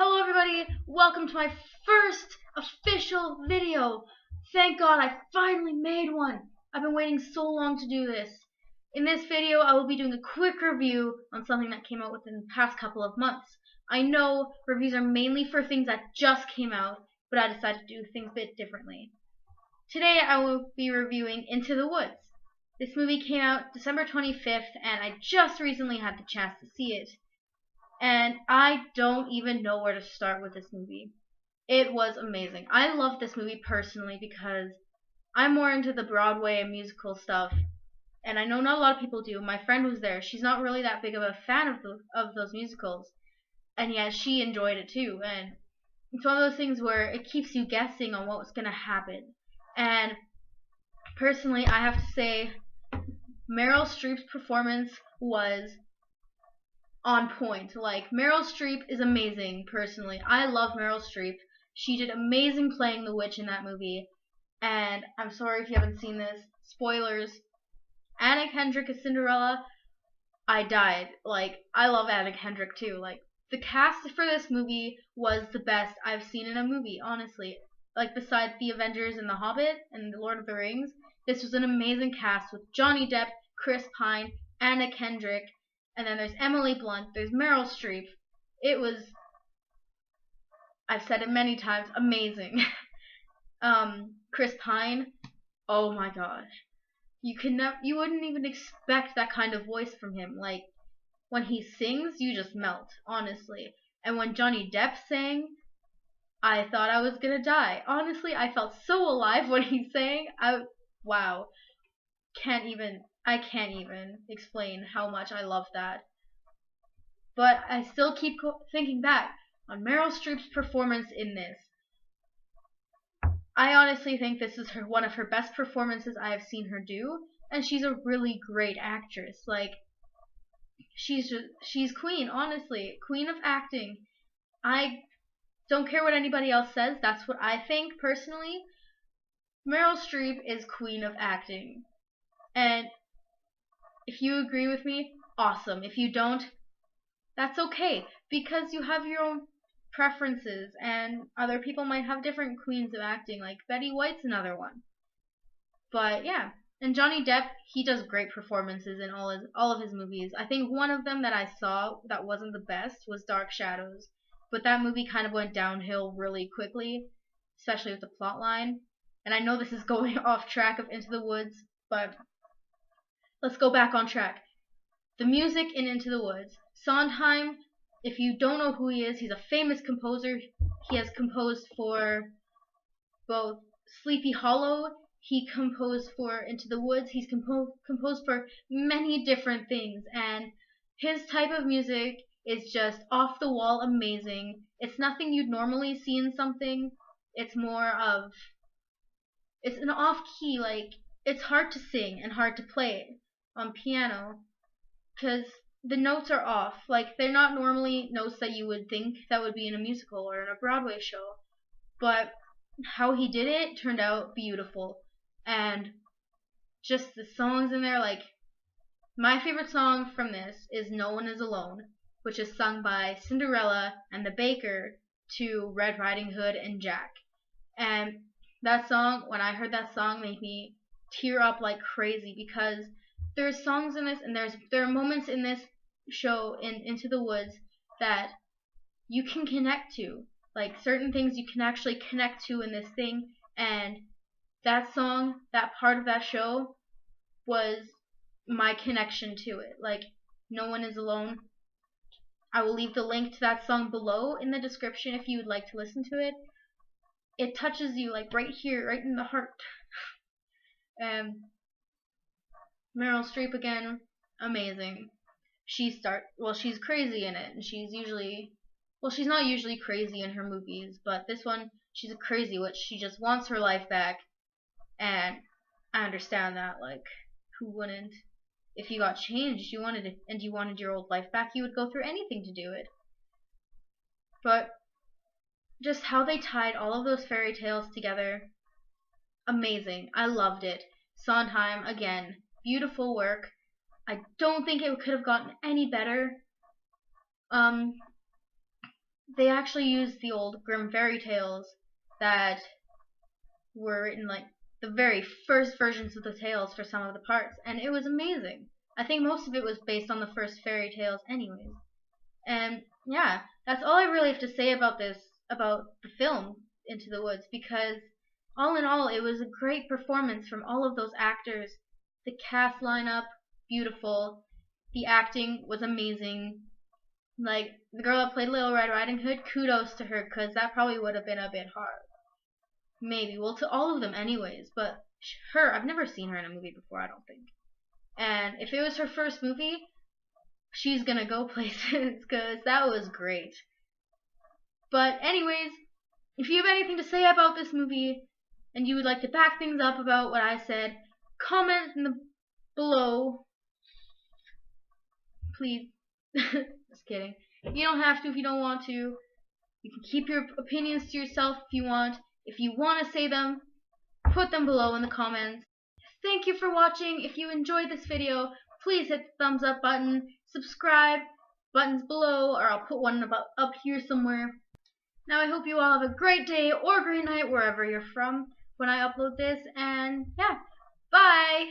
Hello everybody, welcome to my first official video. Thank God I finally made one. I've been waiting so long to do this. In this video I will be doing a quick review on something that came out within the past couple of months. I know reviews are mainly for things that just came out, but I decided to do things a bit differently. Today I will be reviewing Into the Woods. This movie came out December 25th and I just recently had the chance to see it. And I don't even know where to start with this movie. It was amazing. I love this movie personally because I'm more into the Broadway and musical stuff, and I know not a lot of people do. My friend was there. She's not really that big of a fan of those musicals, and yet she enjoyed it too. And it's one of those things where it keeps you guessing on what's going to happen. And personally, I have to say, Meryl Streep's performance was on point. Like, Meryl Streep is amazing, personally. I love Meryl Streep. She did amazing playing the witch in that movie. And I'm sorry if you haven't seen this. Spoilers. Anna Kendrick as Cinderella. I died. Like, I love Anna Kendrick too. Like, the cast for this movie was the best I've seen in a movie, honestly. Like, besides The Avengers and The Hobbit and The Lord of the Rings, this was an amazing cast with Johnny Depp, Chris Pine, Anna Kendrick, and then there's Emily Blunt, there's Meryl Streep. It was, I've said it many times, amazing. Chris Pine, oh my gosh. You wouldn't even expect that kind of voice from him. Like, when he sings, you just melt, honestly. And when Johnny Depp sang, I thought I was gonna die. Honestly, I felt so alive when he sang. Wow. I can't even explain how much I love that. But I still keep thinking back on Meryl Streep's performance in this. I honestly think this is one of her best performances I have seen her do, and she's a really great actress. Like, she's queen, honestly, queen of acting. I don't care what anybody else says. That's what I think personally. Meryl Streep is queen of acting. And if you agree with me, awesome. If you don't, that's okay, because you have your own preferences, and other people might have different queens of acting. Like Betty White's another one. But yeah, and Johnny Depp, he does great performances in all of his movies. I think one of them that I saw that wasn't the best was Dark Shadows, but that movie kind of went downhill really quickly, especially with the plot line. And I know this is going off track of Into the Woods, but let's go back on track. The music in Into the Woods. Sondheim, if you don't know who he is, he's a famous composer. He has composed for both Sleepy Hollow, he composed for Into the Woods, he's composed for many different things, and his type of music is just off the wall amazing. It's nothing you'd normally see in something. It's an off key, like, it's hard to sing and hard to play it on piano because the notes are off. Like, they're not normally notes that you would think that would be in a musical or in a Broadway show. But how he did it turned out beautiful. And just the songs in there, like, my favorite song from this is No One Is Alone, which is sung by Cinderella and the Baker to Red Riding Hood and Jack. And that song, when I heard that song, made me tear up like crazy, because there's songs in this, and there are moments in this show in Into the Woods that you can connect to, like certain things you can actually connect to in this thing. And that song, that part of that show, was my connection to it. Like, No One Is Alone. I will leave the link to that song below in the description if you would like to listen to it. It touches you, like, right here, right in the heart. Meryl Streep again, amazing. She's crazy in it, and she's not usually crazy in her movies, but this one, she's a crazy witch. She just wants her life back, and I understand that. Like, who wouldn't? If you got changed, you wanted your old life back, you would go through anything to do it. But just how they tied all of those fairy tales together, amazing. I loved it. Sondheim, again, beautiful work. I don't think it could have gotten any better. they actually used the old Grimm fairy tales that were in like the very first versions of the tales for some of the parts, and it was amazing. I think most of it was based on the first fairy tales anyways. And yeah, that's all I really have to say about the film Into the Woods, because all in all, it was a great performance from all of those actors. The cast lineup, beautiful. The acting was amazing. Like, the girl that played Little Red Riding Hood, kudos to her, because that probably would have been a bit hard. Maybe. Well, to all of them anyways, but her, I've never seen her in a movie before, I don't think. And if it was her first movie, she's gonna go places, because that was great. But anyways, if you have anything to say about this movie, and you would like to back things up about what I said, comment below. Please. Just kidding. You don't have to if you don't want to. You can keep your opinions to yourself if you want. If you want to say them, put them below in the comments. Thank you for watching. If you enjoyed this video, please hit the thumbs up button, subscribe, buttons below, or I'll put one up here somewhere. Now I hope you all have a great day or great night wherever you're from when I upload this, and yeah, bye!